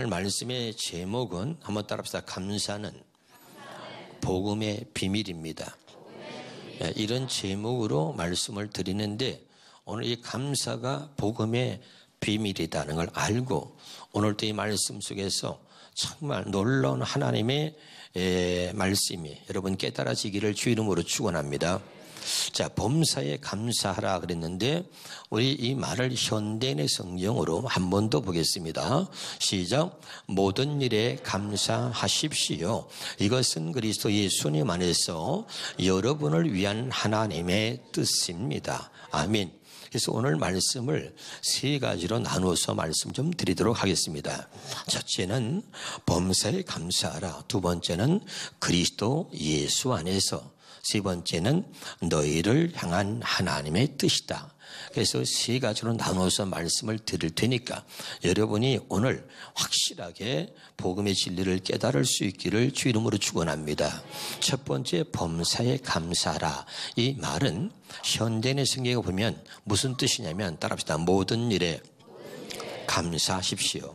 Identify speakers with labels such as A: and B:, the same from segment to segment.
A: 오늘 말씀의 제목은 한번 따라합시다. 감사는 복음의 비밀입니다. 이런 제목으로 말씀을 드리는데 오늘 이 감사가 복음의 비밀이라는 걸 알고 오늘 또 이 말씀 속에서 정말 놀라운 하나님의 말씀이 여러분 깨달아지기를 주 이름으로 축원합니다. 자, 범사에 감사하라 그랬는데 우리 이 말을 현대인의 성경으로 한 번 더 보겠습니다. 시작. 모든 일에 감사하십시오. 이것은 그리스도 예수님 안에서 여러분을 위한 하나님의 뜻입니다. 아멘. 그래서 오늘 말씀을 세 가지로 나누어서 말씀 좀 드리도록 하겠습니다. 첫째는 범사에 감사하라. 두 번째는 그리스도 예수 안에서. 세 번째는 너희를 향한 하나님의 뜻이다. 그래서 세 가지로 나눠서 말씀을 드릴 테니까 여러분이 오늘 확실하게 복음의 진리를 깨달을 수 있기를 주 이름으로 축원합니다. 첫 번째 범사에 감사하라. 이 말은 현대인의 성경에 보면 무슨 뜻이냐면 따라합시다. 모든 일에 감사하십시오.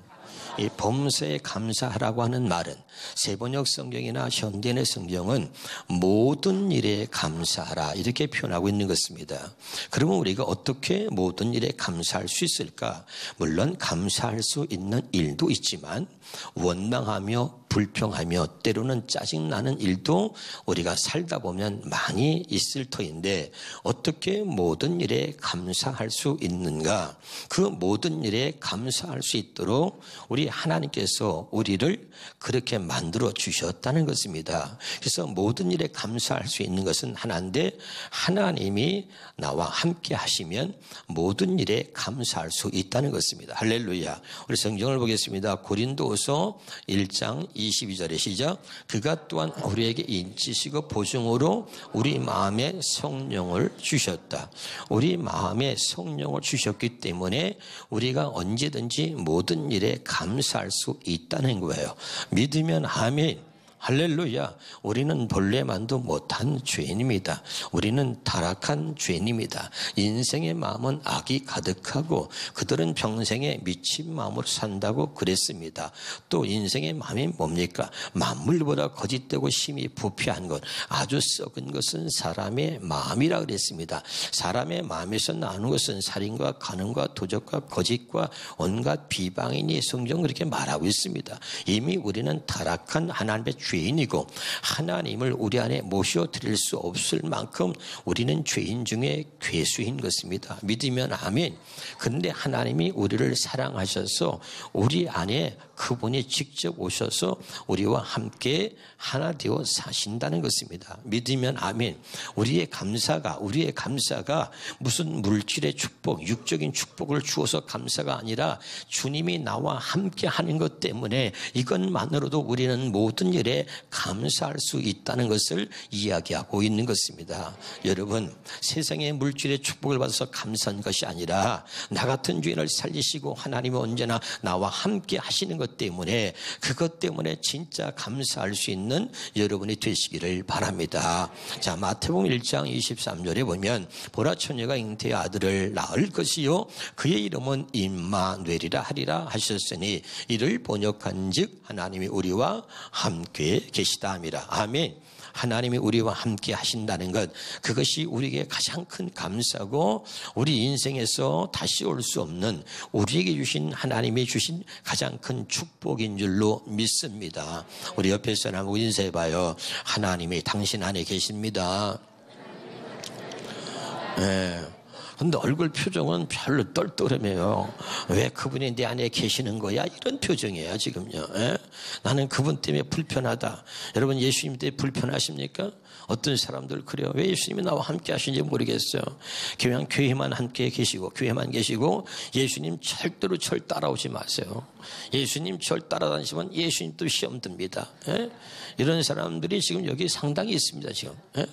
A: 이 범사에 감사하라고 하는 말은 세번역 성경이나 현대인의 성경은 모든 일에 감사하라 이렇게 표현하고 있는 것입니다. 그러면 우리가 어떻게 모든 일에 감사할 수 있을까? 물론 감사할 수 있는 일도 있지만 원망하며 불평하며 때로는 짜증나는 일도 우리가 살다 보면 많이 있을 터인데 어떻게 모든 일에 감사할 수 있는가? 그 모든 일에 감사할 수 있도록 우리 하나님께서 우리를 그렇게 만들어 주셨다는 것입니다. 그래서 모든 일에 감사할 수 있는 것은 하나인데 하나님이 나와 함께 하시면 모든 일에 감사할 수 있다는 것입니다. 할렐루야. 우리 성경을 보겠습니다. 고린도후서 1장 22절에 시작. 그가 또한 우리에게 인치시고 보증으로 우리 마음에 성령을 주셨다. 우리 마음에 성령을 주셨기 때문에 우리가 언제든지 모든 일에 감사할 수 있다는 거예요. 믿으면 아멘. 할렐루야. 우리는 본래만도 못한 죄인입니다. 우리는 타락한 죄인입니다. 인생의 마음은 악이 가득하고 그들은 평생에 미친 마음으로 산다고 그랬습니다. 또 인생의 마음이 뭡니까? 만물보다 거짓되고 심히 부패한 것, 아주 썩은 것은 사람의 마음이라 그랬습니다. 사람의 마음에서 나오는 것은 살인과 간음과 도적과 거짓과 온갖 비방이니 성경은 그렇게 말하고 있습니다. 이미 우리는 타락한 하나님의 죄인이고 하나님을 우리 안에 모셔드릴 수 없을 만큼 우리는 죄인 중에 괴수인 것입니다. 믿으면 아멘. 그런데 하나님이 우리를 사랑하셔서 우리 안에 그분이 직접 오셔서 우리와 함께 하나 되어 사신다는 것입니다. 믿으면 아멘. 우리의 감사가 무슨 물질의 축복, 육적인 축복을 주어서 감사가 아니라 주님이 나와 함께 하는 것 때문에 이것만으로도 우리는 모든 일에 감사할 수 있다는 것을 이야기하고 있는 것입니다. 여러분, 세상의 물질의 축복을 받아서 감사한 것이 아니라 나 같은 죄인을 살리시고 하나님이 언제나 나와 함께 하시는 것 때문에 그것 때문에 진짜 감사할 수 있는 여러분이 되시기를 바랍니다. 자, 마태복음 1장 23절에 보면 보라 처녀가 잉태의 아들을 낳을 것이요 그의 이름은 임마누엘이라 하리라 하셨으니 이를 번역한즉 하나님이 우리와 함께 계시다 함이라. 아멘. 하나님이 우리와 함께 하신다는 것, 그것이 우리에게 가장 큰 감사고 우리 인생에서 다시 올 수 없는 우리에게 주신 하나님이 주신 가장 큰 축복인 줄로 믿습니다. 우리 옆에 사람하고 인사해봐요. 하나님이 당신 안에 계십니다. 네. 근데 얼굴 표정은 별로 떨떠름해요. 왜 그분이 내 안에 계시는 거야? 이런 표정이에요, 지금요. 에? 나는 그분 때문에 불편하다. 여러분, 예수님 때문에 불편하십니까? 어떤 사람들 그래요. 왜 예수님이 나와 함께 하시는지 모르겠어요. 그냥 교회만 함께 계시고, 교회만 계시고, 예수님 절대로 절 따라오지 마세요. 예수님 절 따라다니시면 예수님 또 시험 듭니다. 에? 이런 사람들이 지금 여기 상당히 있습니다, 지금. 에?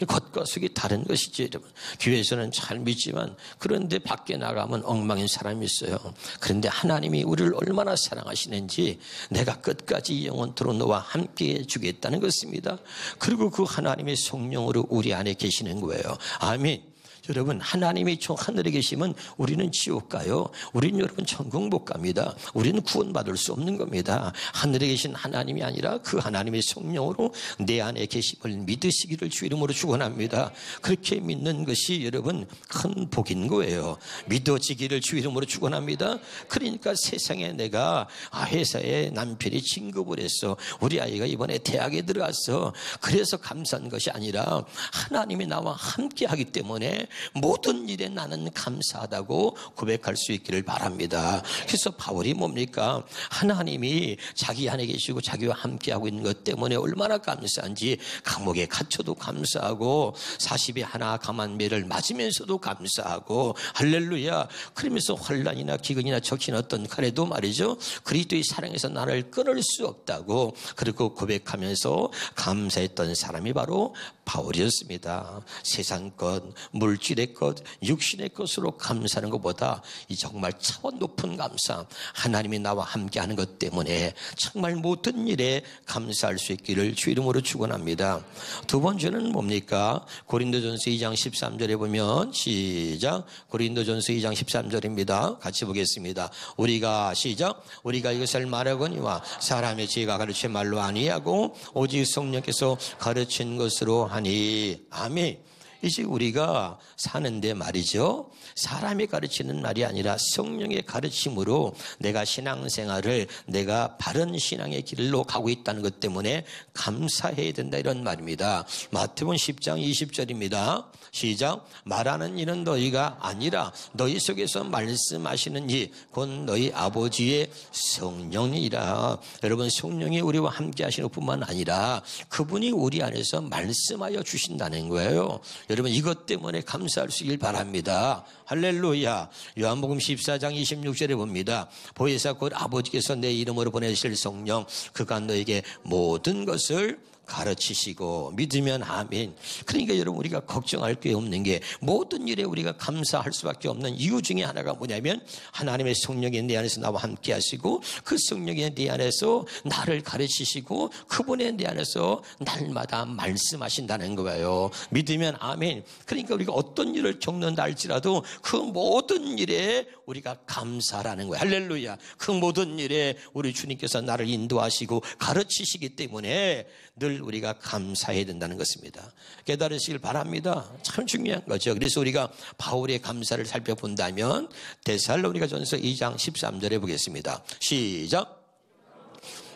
A: 겉과 속이 다른 것이죠, 여러분. 교회에서는 잘 믿지만 그런데 밖에 나가면 엉망인 사람이 있어요. 그런데 하나님이 우리를 얼마나 사랑하시는지 내가 끝까지 영원토록 너와 함께 해주겠다는 것입니다. 그리고 그 하나님의 성령으로 우리 안에 계시는 거예요. 아멘. 여러분, 하나님이 저 하늘에 계시면 우리는 지옥 가요. 우리는 여러분 천국 못 갑니다. 우리는 구원받을 수 없는 겁니다. 하늘에 계신 하나님이 아니라 그 하나님의 성령으로 내 안에 계심을 믿으시기를 주 이름으로 축원합니다. 그렇게 믿는 것이 여러분 큰 복인 거예요. 믿어지기를 주 이름으로 축원합니다. 그러니까 세상에 내가 회사에 남편이 진급을 했어. 우리 아이가 이번에 대학에 들어갔어. 그래서 감사한 것이 아니라 하나님이 나와 함께 하기 때문에 모든 일에 나는 감사하다고 고백할 수 있기를 바랍니다. 그래서 바울이 뭡니까? 하나님이 자기 안에 계시고 자기와 함께하고 있는 것 때문에 얼마나 감사한지 감옥에 갇혀도 감사하고 40에 하나 감한 매를 맞으면서도 감사하고 할렐루야. 그러면서 환난이나 기근이나 적신 어떤 칼에도 말이죠. 그리스도의 사랑에서 나를 끊을 수 없다고 그리고 고백하면서 감사했던 사람이 바로 바울이었습니다. 세상 것, 물질의 것, 육신의 것으로 감사하는 것보다 이 정말 차원 높은 감사, 하나님이 나와 함께하는 것 때문에 정말 모든 일에 감사할 수 있기를 주 이름으로 축원합니다. 두 번째는 뭡니까? 고린도전서 2장 13절에 보면 시작. 고린도전서 2장 13절입니다. 같이 보겠습니다. 우리가 시작. 우리가 이것을 말하거니와 사람의 지혜가 가르친 말로 아니하고 오직 성령께서 가르친 것으로 하니. 아멘. 이제 우리가 사는데 말이죠. 사람이 가르치는 말이 아니라 성령의 가르침으로 내가 신앙생활을 내가 바른 신앙의 길로 가고 있다는 것 때문에 감사해야 된다 이런 말입니다. 마태복음 10장 20절입니다. 시작. 말하는 이는 너희가 아니라 너희 속에서 말씀하시는 이 곧 너희 아버지의 성령이라. 여러분, 성령이 우리와 함께 하시는 것뿐만 아니라 그분이 우리 안에서 말씀하여 주신다는 거예요. 여러분, 이것 때문에 감사할 수 있길 바랍니다. 할렐루야. 요한복음 14장 26절에 봅니다. 보혜사 곧 아버지께서 내 이름으로 보내실 성령 그가 너에게 모든 것을 가르치시고. 믿으면 아멘. 그러니까 여러분, 우리가 걱정할 게 없는 게 모든 일에 우리가 감사할 수밖에 없는 이유 중에 하나가 뭐냐면 하나님의 성령이 내 안에서 나와 함께 하시고 그 성령이 내 안에서 나를 가르치시고 그분의 내 안에서 날마다 말씀하신다는 거예요. 믿으면 아멘. 그러니까 우리가 어떤 일을 겪는다 할지라도 그 모든 일에 우리가 감사라는 거예요. 할렐루야. 그 모든 일에 우리 주님께서 나를 인도하시고 가르치시기 때문에 늘 우리가 감사해야 된다는 것입니다. 깨달으시길 바랍니다. 참 중요한 거죠. 그래서 우리가 바울의 감사를 살펴본다면 데살로니가전서 2장 13절에 보겠습니다. 시작.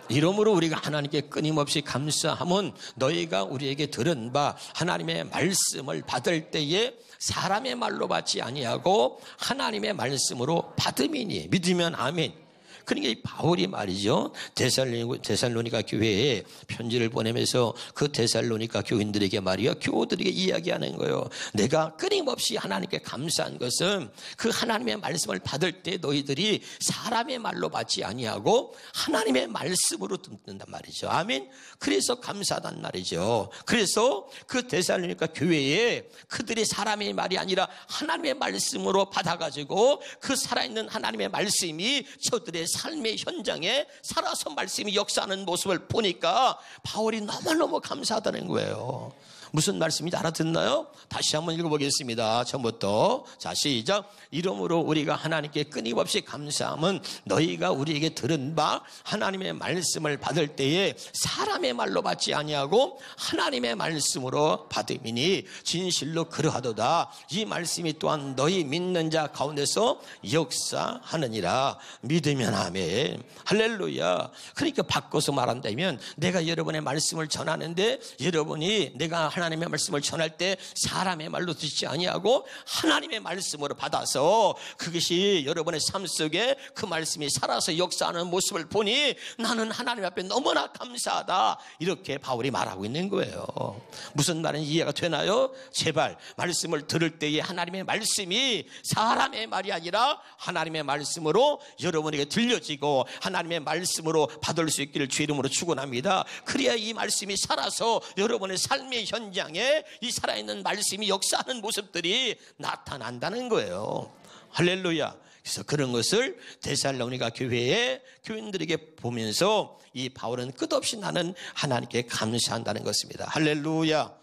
A: 이러므로 우리가 하나님께 끊임없이 감사함은 너희가 우리에게 들은 바 하나님의 말씀을 받을 때에 사람의 말로 받지 아니하고 하나님의 말씀으로 받음이니. 믿으면 아멘. 그러니까 이 바울이 말이죠. 데살로니가 교회에 편지를 보내면서 그 데살로니가 교인들에게 말이요. 교우들에게 이야기하는 거예요. 내가 끊임없이 하나님께 감사한 것은 그 하나님의 말씀을 받을 때 너희들이 사람의 말로 받지 아니하고 하나님의 말씀으로 듣는단 말이죠. 아멘. 그래서 감사하단 말이죠. 그래서 그 데살로니가 교회에 그들이 사람의 말이 아니라 하나님의 말씀으로 받아가지고 그 살아있는 하나님의 말씀이 저들의 삶의 현장에 살아서 말씀이 역사하는 모습을 보니까 바울이 너무너무 감사하다는 거예요. 무슨 말씀인지 알아듣나요? 다시 한번 읽어보겠습니다. 처음부터. 자, 시작. 이러므로 우리가 하나님께 끊임없이 감사함은 너희가 우리에게 들은 바 하나님의 말씀을 받을 때에 사람의 말로 받지 아니하고 하나님의 말씀으로 받음이니 진실로 그러하도다. 이 말씀이 또한 너희 믿는 자 가운데서 역사하느니라. 믿으면 아멘. 할렐루야. 그러니까 바꿔서 말한다면 내가 여러분의 말씀을 전하는데 여러분이 내가 하나님의 말씀을 전할 때 사람의 말로 듣지 아니하고 하나님의 말씀으로 받아서 그것이 여러분의 삶 속에 그 말씀이 살아서 역사하는 모습을 보니 나는 하나님 앞에 너무나 감사하다. 이렇게 바울이 말하고 있는 거예요. 무슨 말인지 이해가 되나요? 제발 말씀을 들을 때에 하나님의 말씀이 사람의 말이 아니라 하나님의 말씀으로 여러분에게 들려지고 하나님의 말씀으로 받을 수 있기를 주 이름으로 축원합니다. 그래야 이 말씀이 살아서 여러분의 삶의 현장에 이 살아있는 말씀이 역사하는 모습들이 나타난다는 거예요. 할렐루야. 그래서 그런 것을 데살로니가 교회의 교인들에게 보면서 이 바울은 끝없이 나는 하나님께 감사한다는 것입니다. 할렐루야.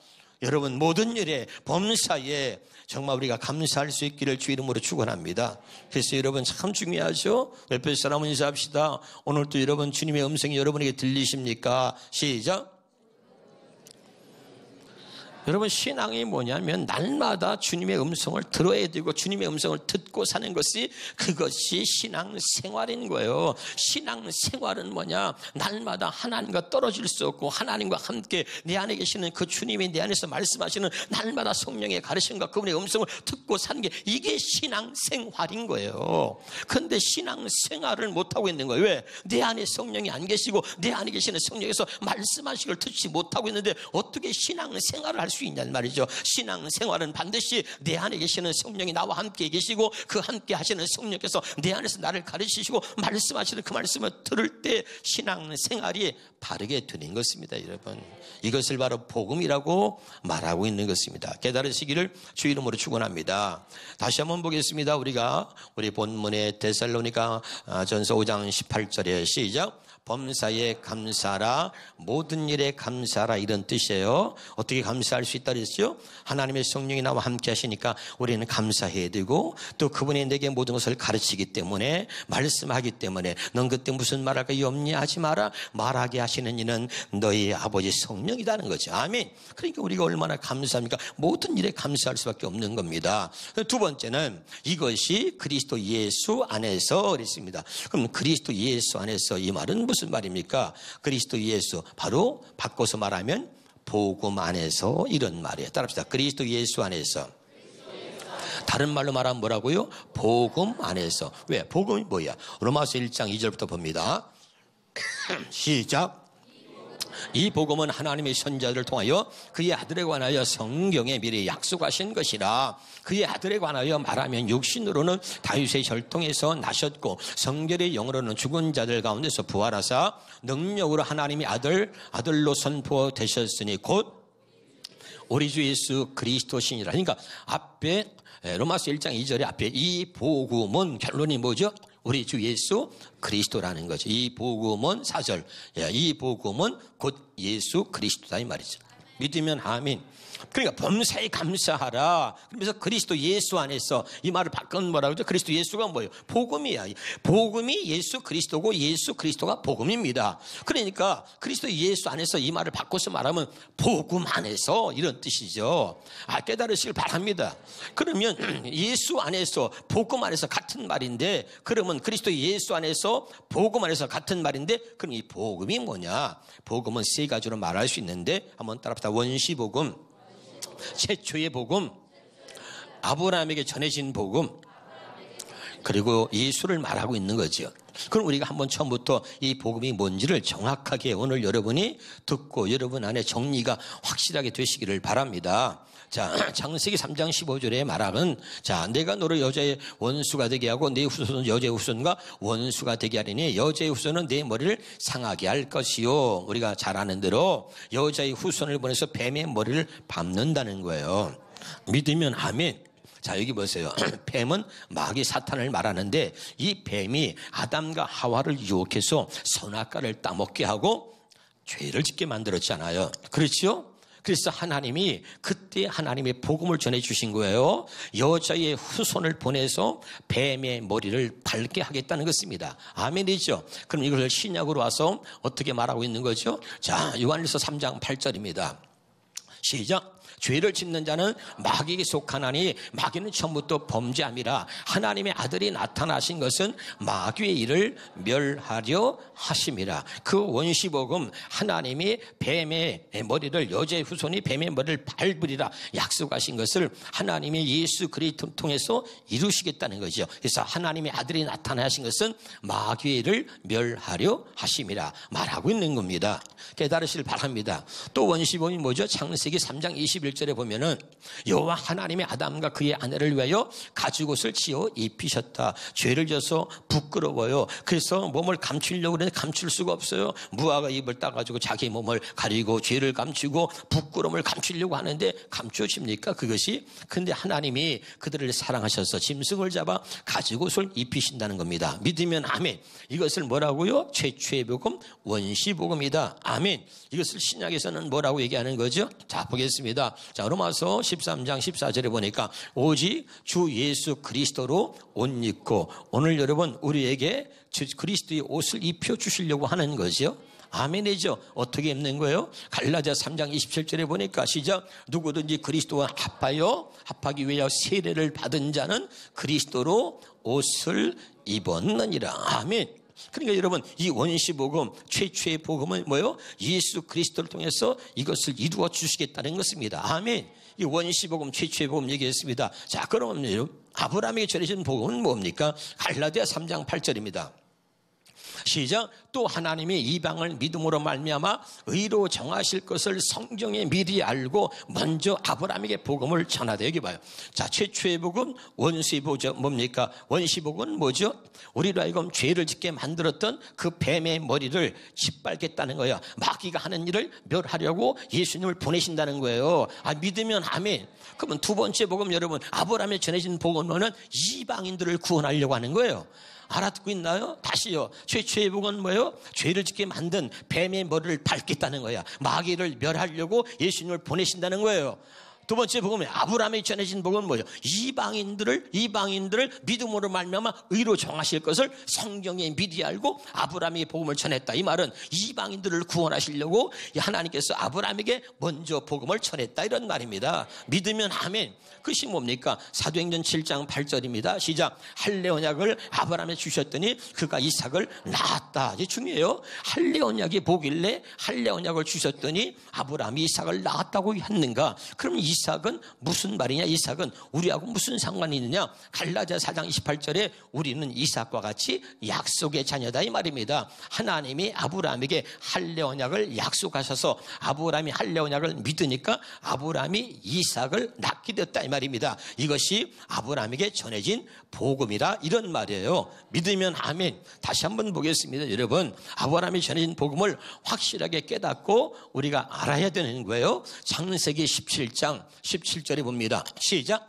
A: 여러분 모든 일에 범사에 정말 우리가 감사할 수 있기를 주 이름으로 축원합니다. 그래서 여러분 참 중요하죠. 옆에 사람 인사합시다. 오늘도 여러분 주님의 음성이 여러분에게 들리십니까? 시작. 여러분 신앙이 뭐냐면 날마다 주님의 음성을 들어야 되고 주님의 음성을 듣고 사는 것이 그것이 신앙생활인 거예요. 신앙생활은 뭐냐? 날마다 하나님과 떨어질 수 없고 하나님과 함께 내 안에 계시는 그 주님이 내 안에서 말씀하시는 날마다 성령의 가르침과 그분의 음성을 듣고 사는 게 이게 신앙생활인 거예요. 그런데 신앙생활을 못하고 있는 거예요. 왜? 내 안에 성령이 안 계시고 내 안에 계시는 성령에서 말씀하시는 걸 듣지 못하고 있는데 어떻게 신앙생활을 할 수 있냔 말이죠. 신앙생활은 반드시 내 안에 계시는 성령이 나와 함께 계시고 그 함께 하시는 성령께서 내 안에서 나를 가르치시고 말씀하시는 그 말씀을 들을 때 신앙생활이 바르게 되는 것입니다. 여러분 이것을 바로 복음이라고 말하고 있는 것입니다. 깨달으시기를 주 이름으로 축원합니다. 다시 한번 보겠습니다. 우리 본문의 데살로니가 전서 5장 18절에 시작. 범사에 감사하라, 모든 일에 감사하라, 이런 뜻이에요. 어떻게 감사할 수 있다 그랬죠? 하나님의 성령이 나와 함께 하시니까 우리는 감사해야 되고 또 그분이 내게 모든 것을 가르치기 때문에 말씀하기 때문에 넌 그때 무슨 말할까 염려하지 마라, 말하게 하시는 이는 너희 아버지 성령이라는 거죠. 아멘. 그러니까 우리가 얼마나 감사합니까? 모든 일에 감사할 수밖에 없는 겁니다. 두 번째는 이것이 그리스도 예수 안에서 그랬습니다. 그럼 그리스도 예수 안에서 이 말은 무슨 말입니까? 그리스도 예수, 바로 바꿔서 말하면 복음 안에서 이런 말이에요. 따라합시다. 그리스도 예수 안에서. 다른 말로 말하면 뭐라고요? 복음 안에서. 왜? 복음이 뭐야? 로마서 1장 2절부터 봅니다. 시작. 이 복음은 하나님의 선지자들을 통하여 그의 아들에 관하여 성경에 미리 약속하신 것이라. 그의 아들에 관하여 말하면 육신으로는 다윗의 혈통에서 나셨고 성결의 영으로는 죽은 자들 가운데서 부활하사 능력으로 하나님의 아들로 선포되셨으니 곧 우리 주 예수 그리스도시니라. 그러니까 앞에 로마서 1장 2절에 앞에 이 복음은 결론이 뭐죠? 우리 주 예수 그리스도라는 거죠. 이 복음은 4절. 이 복음은 곧 예수 그리스도다 이 말이죠. 믿으면 아멘. 그러니까 범사에 감사하라. 그러면서 그리스도 예수 안에서 이 말을 바꾼 뭐라고 하죠? 그리스도 예수가 뭐예요? 복음이야. 복음이 예수 그리스도고 예수 그리스도가 복음입니다. 그러니까 그리스도 예수 안에서 이 말을 바꿔서 말하면 복음 안에서 이런 뜻이죠. 깨달으시길 바랍니다. 그러면 예수 안에서 복음 안에서 같은 말인데 그러면 그리스도 예수 안에서 복음 안에서 같은 말인데 그럼 이 복음이 뭐냐? 복음은 세 가지로 말할 수 있는데 한번 따라합시다. 원시복음, 최초의 복음, 아브라함에게 전해진 복음, 그리고 예수를 말하고 있는 거죠. 그럼 우리가 한번 처음부터 이 복음이 뭔지를 정확하게 오늘 여러분이 듣고 여러분 안에 정리가 확실하게 되시기를 바랍니다. 자, 창세기 3장 15절의 말하는 내가 너를 여자의 원수가 되게 하고 내 후손은 여자의 후손과 원수가 되게 하리니 여자의 후손은 내 머리를 상하게 할 것이요. 우리가 잘 아는 대로 여자의 후손을 보내서 뱀의 머리를 밟는다는 거예요. 믿으면 아멘. 자, 여기 보세요. 뱀은 마귀 사탄을 말하는데 이 뱀이 아담과 하와를 유혹해서 선악과를 따먹게 하고 죄를 짓게 만들었잖아요. 그렇죠? 그래서 하나님이 그때 하나님의 복음을 전해주신 거예요. 여자의 후손을 보내서 뱀의 머리를 밟게 하겠다는 것입니다. 아멘이죠. 그럼 이걸 신약으로 와서 어떻게 말하고 있는 거죠? 자, 요한일서 3장 8절입니다. 시작. 죄를 짓는 자는 마귀에게 속하나니 마귀는 처음부터 범죄함이라. 하나님의 아들이 나타나신 것은 마귀의 일을 멸하려 하심이라. 그 원시복음 하나님이 뱀의 머리를 여자의 후손이 뱀의 머리를 밟으리라 약속하신 것을 하나님이 예수 그리스도를 통해서 이루시겠다는 거죠. 그래서 하나님의 아들이 나타나신 것은 마귀의 일을 멸하려 하심이라 말하고 있는 겁니다. 깨달으시길 바랍니다. 또 원시복음이 뭐죠? 창세기 3장 21절에 보면은 여호와 하나님의 아담과 그의 아내를 위하여 가죽옷을 지어 입히셨다. 죄를 져서 부끄러워요. 그래서 몸을 감추려고 그러는데 감출 수가 없어요. 무화과 잎을 따가지고 자기 몸을 가리고 죄를 감추고 부끄러움을 감추려고 하는데 감추어집니까? 그것이. 근데 하나님이 그들을 사랑하셔서 짐승을 잡아 가죽옷을 입히신다는 겁니다. 믿으면 아멘. 이것을 뭐라고요? 최초의 복음, 원시복음이다. 아멘. 이것을 신약에서는 뭐라고 얘기하는 거죠? 자, 보겠습니다. 말입니다. 자, 로마서 13장 14절에 보니까 오직 주 예수 그리스도로 옷 입고, 오늘 여러분 우리에게 주 그리스도의 옷을 입혀 주시려고 하는 거죠. 아멘이죠. 어떻게 입는 거예요? 갈라디아 3장 27절에 보니까 시작, 누구든지 그리스도와 합하기 위하여 세례를 받은 자는 그리스도로 옷을 입었느니라. 아멘. 그러니까 여러분, 이 원시복음, 최초의 복음은 뭐예요? 예수 그리스도를 통해서 이것을 이루어 주시겠다는 것입니다. 아멘. 이 원시복음, 최초의 복음 얘기했습니다. 자, 그러면 아브라함에게 전해진 복음은 뭡니까? 갈라디아 3장 8절입니다. 시작. 또 하나님이 이방을 믿음으로 말미암아 의로 정하실 것을 성경에 미리 알고 먼저 아브라함에게 복음을 전하되. 여기 봐요. 자, 최초의 복음, 원시복음 뭡니까? 원시복음은 뭐죠? 우리로 하여금 죄를 짓게 만들었던 그 뱀의 머리를 짓밟겠다는 거예요. 마귀가 하는 일을 멸하려고 예수님을 보내신다는 거예요. 믿으면 아멘. 그러면 두 번째 복음, 여러분, 아브라함에 전해진 복음은 이방인들을 구원하려고 하는 거예요. 알아듣고 있나요? 다시요. 최초의 복음은 뭐예요? 죄를 짓게 만든 뱀의 머리를 밟겠다는 거야. 마귀를 멸하려고 예수님을 보내신다는 거예요. 두 번째 복음에 아브라함에 전해진 복음은 뭐죠? 이방인들을 믿음으로 말미암아 의로 정하실 것을 성경에 미리 알고 아브라함의 복음을 전했다. 이 말은 이방인들을 구원하시려고 하나님께서 아브라함에게 먼저 복음을 전했다, 이런 말입니다. 믿으면 아멘. 그것이 뭡니까? 사도행전 7장 8절입니다. 시작. 할례 언약을 아브라함에 주셨더니 그가 이삭을 낳았다. 이게 중요해요. 할례 언약이 복일래 할례 언약을 주셨더니 아브라함이 이삭을 낳았다고 했는가? 그럼 이삭은 무슨 말이냐? 이삭은 우리하고 무슨 상관이 있느냐? 갈라디아 4장 28절에 우리는 이삭과 같이 약속의 자녀다, 이 말입니다. 하나님이 아브라함에게 할례 언약을 약속하셔서 아브라함이 할례 언약을 믿으니까 아브라함이 이삭을 낳게 됐다, 이 말입니다. 이것이 아브라함에게 전해진 복음이라, 이런 말이에요. 믿으면 아멘. 다시 한번 보겠습니다. 여러분, 아브라함이 전해진 복음을 확실하게 깨닫고 우리가 알아야 되는 거예요. 창세기 17장 17절에 봅니다. 시작.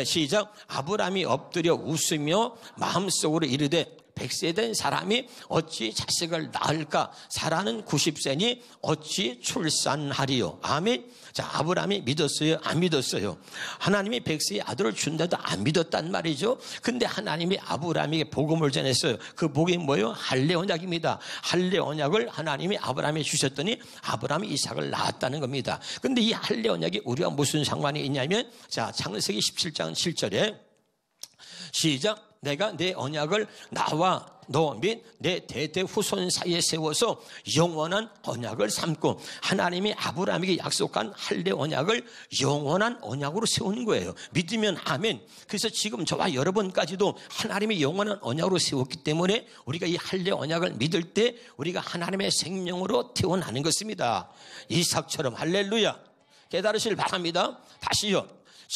A: 시작. 아브라함이 엎드려 웃으며 마음속으로 이르되 100세 된 사람이 어찌 자식을 낳을까? 사라는 90세니 어찌 출산하리요? 아멘. 자, 아브라함이 믿었어요? 안 믿었어요? 하나님이 100세의 아들을 준다도 안 믿었단 말이죠. 근데 하나님이 아브라함에게 복음을 전했어요. 그 복음이 뭐예요? 할례 언약입니다. 할례 언약을 하나님이 아브라함에 주셨더니 아브라함이 이삭을 낳았다는 겁니다. 근데 이 할례 언약이 우리와 무슨 상관이 있냐면, 자, 창세기 17장 7절에 시작. 내가 내 언약을 나와 너 및 내 대대 후손 사이에 세워서 영원한 언약을 삼고, 하나님이 아브라함에게 약속한 할례 언약을 영원한 언약으로 세우는 거예요. 믿으면 아멘. 그래서 지금 저와 여러분까지도 하나님이 영원한 언약으로 세웠기 때문에 우리가 이 할례 언약을 믿을 때 우리가 하나님의 생명으로 태어나는 것입니다. 이삭처럼. 할렐루야. 깨달으시길 바랍니다. 다시요.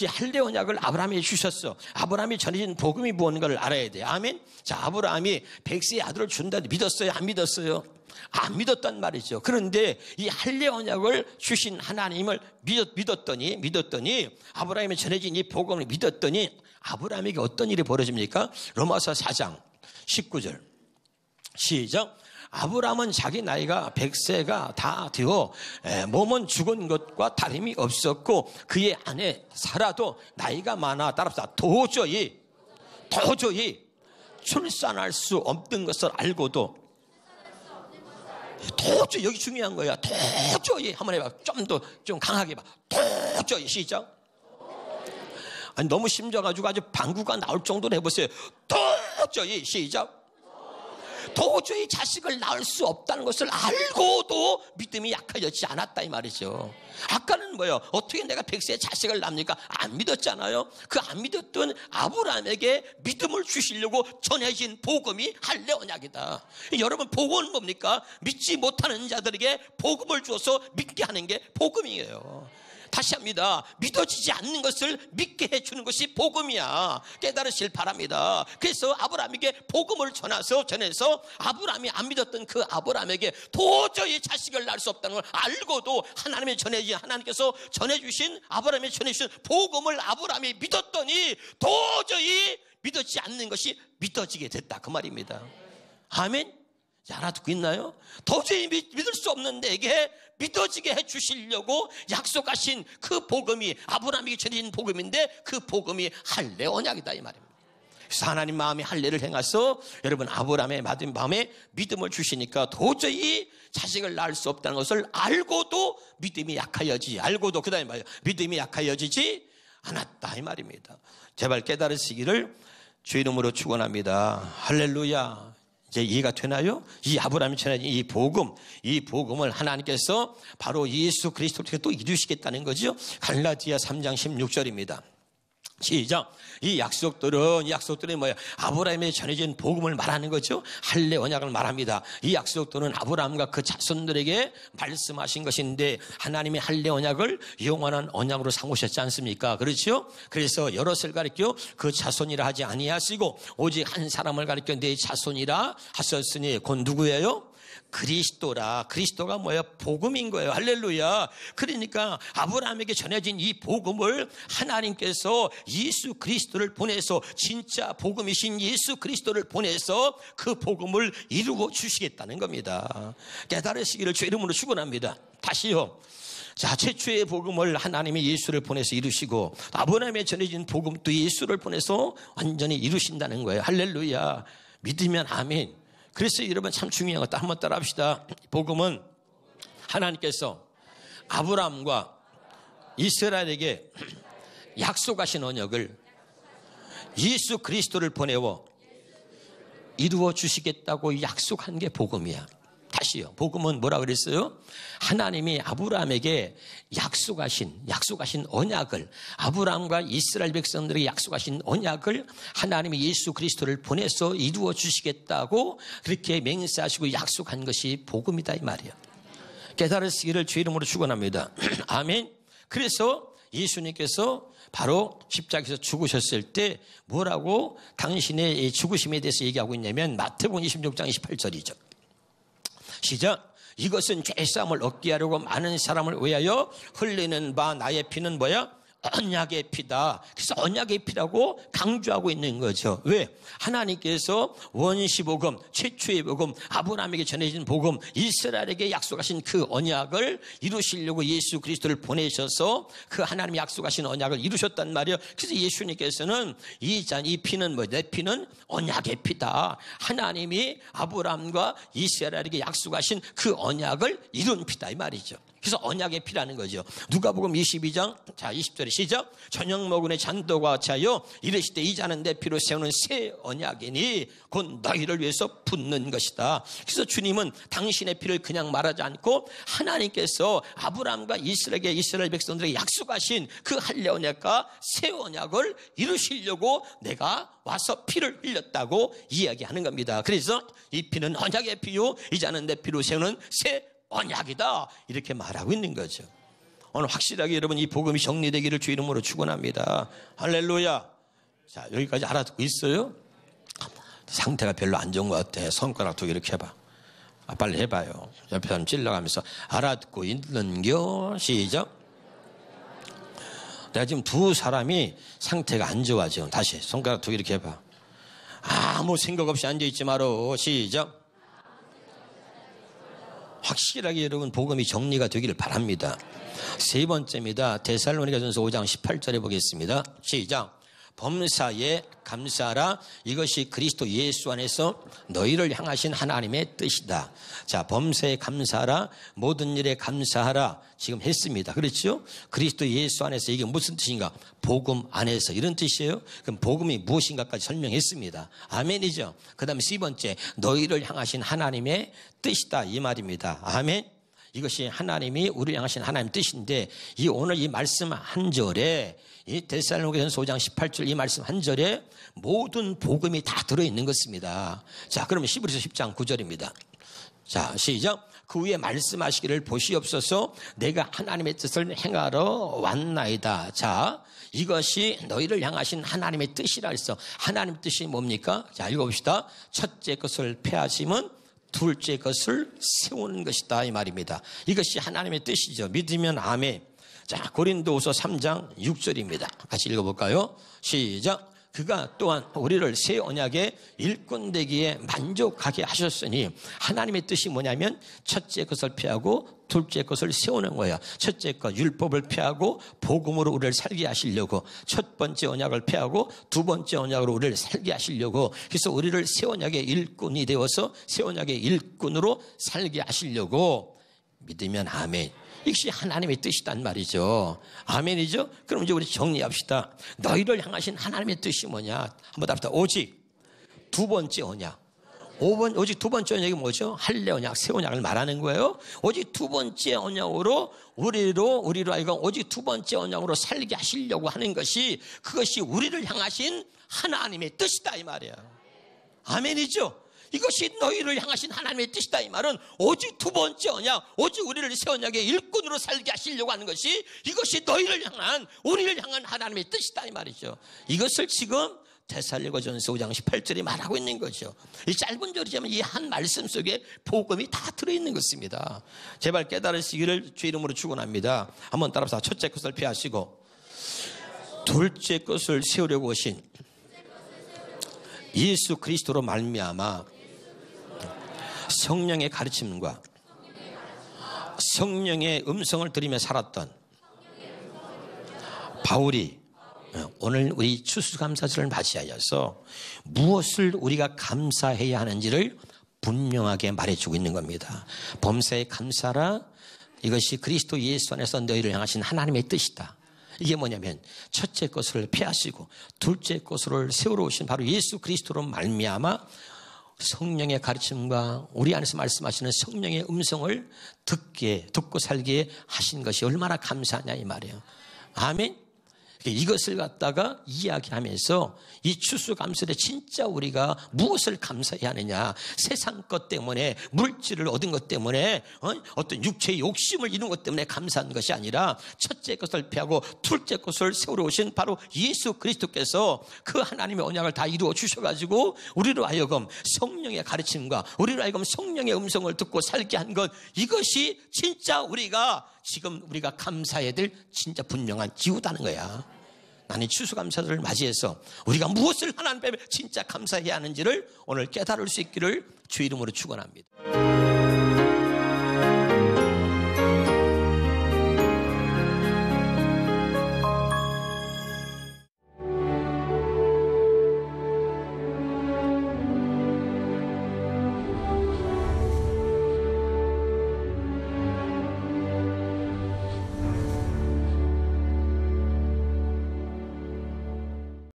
A: 할례 언약을 아브라함이 주셨어. 아브라함이 전해진 복음이 무엇인가를 알아야 돼요. 아멘. 자, 아브라함이 100세의 아들을 준다 믿었어요? 안 믿었어요? 안 믿었단 말이죠. 그런데 이 할례 언약을 주신 하나님을 믿었더니 아브라함이 전해진 이 복음을 믿었더니 아브라함에게 어떤 일이 벌어집니까? 로마서 4장 19절 시작. 아브라함은 자기 나이가 100세가 다 되어 몸은 죽은 것과 다름이 없었고 그의 아내 사라도 나이가 많아 따라서 도저히 출산할 수 없는 것을 알고도, 도저히, 여기 중요한 거야. 도저히 한번 해봐. 좀 강하게 해봐. 도저히. 시작. 아니, 너무 심져가지고 아주 방구가 나올 정도로 해보세요. 도저히. 시작. 도저히 자식을 낳을 수 없다는 것을 알고도 믿음이 약해졌지 않았다, 이 말이죠. 아까는 뭐예요? 어떻게 내가 100세에 자식을 낳습니까? 안 믿었잖아요. 그 안 믿었던 아브라함에게 믿음을 주시려고 전해진 복음이 할례 언약이다. 여러분, 복음은 뭡니까? 믿지 못하는 자들에게 복음을 주어서 믿게 하는 게 복음이에요. 다시 합니다. 믿어지지 않는 것을 믿게 해주는 것이 복음이야. 깨달으실 바랍니다. 그래서 아브라함에게 복음을 전해서 아브라함이 안 믿었던 그 아브라함에게 도저히 자식을 낳을 수 없다는 걸 알고도 하나님께서 전해주신 아브라함이 전해주신 복음을 아브라함이 믿었더니 도저히 믿었지 않는 것이 믿어지게 됐다, 그 말입니다. 아멘. 알아듣고 있나요? 도저히 믿을 수 없는 내게 믿어지게 해주시려고 약속하신 그 복음이 아브라함에게 전해진 복음인데 그 복음이 할례 언약이다 이 말입니다. 그래서 하나님 마음에 할례를 행해서 여러분 아브라함의 맞은 마음에 믿음을 주시니까 도저히 자식을 낳을 수 없다는 것을 알고도 믿음이 약하여지지 알고도 그 다음에 말이에요. 믿음이 약하여지지 않았다 이 말입니다. 제발 깨달으시기를 주 이름으로 축원합니다. 할렐루야. 이제 이해가 되나요? 이 아브라함이 전해진 이 복음을 하나님께서 바로 예수 그리스도께 또 이루시겠다는 거죠. 갈라디아 3장 16절입니다. 시작. 이 약속들이 뭐예요? 아브라함에 전해진 복음을 말하는 거죠. 할례 언약을 말합니다. 이 약속들은 아브라함과 그 자손들에게 말씀하신 것인데 하나님의 할례 언약을 영원한 언약으로 삼으셨지 않습니까? 그렇죠? 그래서 여럿을 가리켜 그 자손이라 하지 아니하시고 오직 한 사람을 가리켜 내 자손이라 하셨으니 곧 누구예요? 그리스도라. 그리스도가 뭐예요? 복음인 거예요. 할렐루야. 그러니까 아브라함에게 전해진 이 복음을 하나님께서 예수 그리스도를 보내서 진짜 복음이신 예수 그리스도를 보내서 그 복음을 이루어 주시겠다는 겁니다. 깨달으시기를 주 이름으로 축원합니다. 다시요. 자, 최초의 복음을 하나님의 예수를 보내서 이루시고 아브라함에 전해진 복음도 예수를 보내서 완전히 이루신다는 거예요. 할렐루야. 믿으면 아멘. 그래서 여러분 참 중요한 것도 한번 따라 합시다. 복음은 하나님께서 아브라함과 이스라엘에게 약속하신 언약을 예수 그리스도를 보내어 이루어 주시겠다고 약속한 게 복음이야. 다시요. 복음은 뭐라 그랬어요? 하나님이 아브라함에게 약속하신 언약을 아브라함과 이스라엘 백성들에게 약속하신 언약을 하나님이 예수 그리스도를 보내서 이루어 주시겠다고 그렇게 맹세하시고 약속한 것이 복음이다 이 말이에요. 깨달으시기를 주 이름으로 축원합니다. 아멘. 그래서 예수님께서 바로 십자가에서 죽으셨을 때 뭐라고 당신의 죽으심에 대해서 얘기하고 있냐면 마태복음 26장 28절이죠. 시작. 이것은 죄사함을 얻게 하려고 많은 사람을 위하여 흘리는 바 나의 피는 뭐야? 언약의 피다. 그래서 언약의 피라고 강조하고 있는 거죠. 왜? 하나님께서 원시복음, 최초의 복음, 아브라함에게 전해진 복음, 이스라엘에게 약속하신 그 언약을 이루시려고 예수 그리스도를 보내셔서 그 하나님이 약속하신 언약을 이루셨단 말이에요. 그래서 예수님께서는 이 피는 뭐? 내 피는 언약의 피다. 하나님이 아브라함과 이스라엘에게 약속하신 그 언약을 이룬 피다 이 말이죠. 그래서 언약의 피라는 거죠. 누가복음 22장 자 20절에 시작. 저녁 먹은의 잔도가 차여 이르시되 이 잔은 내 피로 세우는 새 언약이니 곧 너희를 위해서 붓는 것이다. 그래서 주님은 당신의 피를 그냥 말하지 않고 하나님께서 아브라함과 이스라엘 백성들에게 약속하신 그 할례 언약과 새 언약을 이루시려고 내가 와서 피를 흘렸다고 이야기하는 겁니다. 그래서 이 피는 언약의 피요 이 잔은 내 피로 세우는 새 언약이다 이렇게 말하고 있는 거죠. 오늘 확실하게 여러분 이 복음이 정리되기를 주 이름으로 축원합니다. 할렐루야. 자, 여기까지 알아듣고 있어요? 상태가 별로 안 좋은 것 같아. 손가락 두 개 이렇게 해봐. 빨리 해봐요. 옆에 사람 찔러가면서 알아듣고 있는겨. 시작. 내가 지금 두 사람이 상태가 안 좋아 지금. 다시 손가락 두 개 이렇게 해봐. 아무 생각 없이 앉아있지 마라. 시작. 확실하게 여러분 복음이 정리가 되기를 바랍니다. 세 번째입니다. 데살로니가전서 5장 18절에 보겠습니다. 시작. 범사에 감사하라. 이것이 그리스도 예수 안에서 너희를 향하신 하나님의 뜻이다. 자, 범사에 감사하라. 모든 일에 감사하라. 지금 했습니다. 그렇죠? 그리스도 예수 안에서 이게 무슨 뜻인가? 복음 안에서 이런 뜻이에요. 그럼 복음이 무엇인가까지 설명했습니다. 아멘이죠. 그 다음에 세 번째, 너희를 향하신 하나님의 뜻이다 이 말입니다. 아멘. 이것이 하나님이 우리를 향하신 하나님의 뜻인데 오늘 이 말씀 한 절에 이 데살로니가전서 5장 18절 이 말씀 한 절에 모든 복음이 다 들어있는 것입니다. 자, 그러면 히브리서 10장 9절입니다. 자, 시작. 그 위에 말씀하시기를 보시옵소서 내가 하나님의 뜻을 행하러 왔나이다. 자, 이것이 너희를 향하신 하나님의 뜻이라 해서 하나님의 뜻이 뭡니까? 자, 읽어봅시다. 첫째 것을 폐하심은 둘째 것을 세우는 것이다 이 말입니다. 이것이 하나님의 뜻이죠. 믿으면 아멘. 자, 고린도후서 3장 6절입니다. 같이 읽어볼까요? 시작. 그가 또한 우리를 새 언약의 일꾼 되기에 만족하게 하셨으니 하나님의 뜻이 뭐냐면 첫째 것을 피하고 둘째 것을 세우는 거야. 첫째 것 율법을 피하고 복음으로 우리를 살게 하시려고, 첫 번째 언약을 피하고 두 번째 언약으로 우리를 살게 하시려고, 그래서 우리를 새 언약의 일꾼이 되어서 새 언약의 일꾼으로 살게 하시려고. 믿으면 아멘. 이것이 하나님의 뜻이란 말이죠. 아멘이죠? 그럼 이제 우리 정리합시다. 너희를 향하신 하나님의 뜻이 뭐냐? 한번 답시다. 오직 두 번째 언약. 오직 두 번째 언약이 뭐죠? 할례 언약, 새 언약을 말하는 거예요. 오직 두 번째 언약으로 우리로 하여금 오직 두 번째 언약으로 살게 하시려고 하는 것이, 그것이 우리를 향하신 하나님의 뜻이다 이 말이야. 아멘이죠? 이것이 너희를 향하신 하나님의 뜻이다 이 말은 오직 두 번째 언약, 오직 우리를 새 언약의 일꾼으로 살게 하시려고 하는 것이, 이것이 너희를 향한, 우리를 향한 하나님의 뜻이다 이 말이죠. 이것을 지금 데살로니가전서 5장 18절에 말하고 있는 거죠. 이 짧은 절이지만 이 한 말씀 속에 복음이 다 들어있는 것입니다. 제발 깨달으시기를 주 이름으로 축원합니다. 한번 따라서 첫째 것을 피하시고 둘째 것을 세우려고 오신 예수 그리스도로 말미암아 성령의 가르침과 성령의 음성을 들으며 살았던 바울이 오늘 우리 추수감사절을 맞이하여서 무엇을 우리가 감사해야 하는지를 분명하게 말해주고 있는 겁니다. 범사에 감사라, 이것이 그리스도 예수 안에서 너희를 향하신 하나님의 뜻이다. 이게 뭐냐면 첫째 것을 피하시고 둘째 것을 세우러 오신 바로 예수 그리스도로 말미암아 성령의 가르침과 우리 안에서 말씀하시는 성령의 음성을 듣고 살게 하신 것이 얼마나 감사하냐 이 말이에요. 아멘. 이것을 갖다가 이야기하면서 이 추수감사절에 진짜 우리가 무엇을 감사해야 하느냐, 세상 것 때문에, 물질을 얻은 것 때문에, 어떤 육체의 욕심을 이룬 것 때문에 감사한 것이 아니라 첫째 것을 피하고 둘째 것을 세우러 오신 바로 예수 그리스도께서 그 하나님의 언약을 다 이루어 주셔가지고 우리로 하여금 성령의 가르침과 우리로 하여금 성령의 음성을 듣고 살게 한 것, 이것이 진짜 우리가 감사해야 될 진짜 분명한 기후다는 거야. 나는 추수감사절을 맞이해서 우리가 무엇을 하나님 앞에 진짜 감사해야 하는지를 오늘 깨달을 수 있기를 주 이름으로 축원합니다.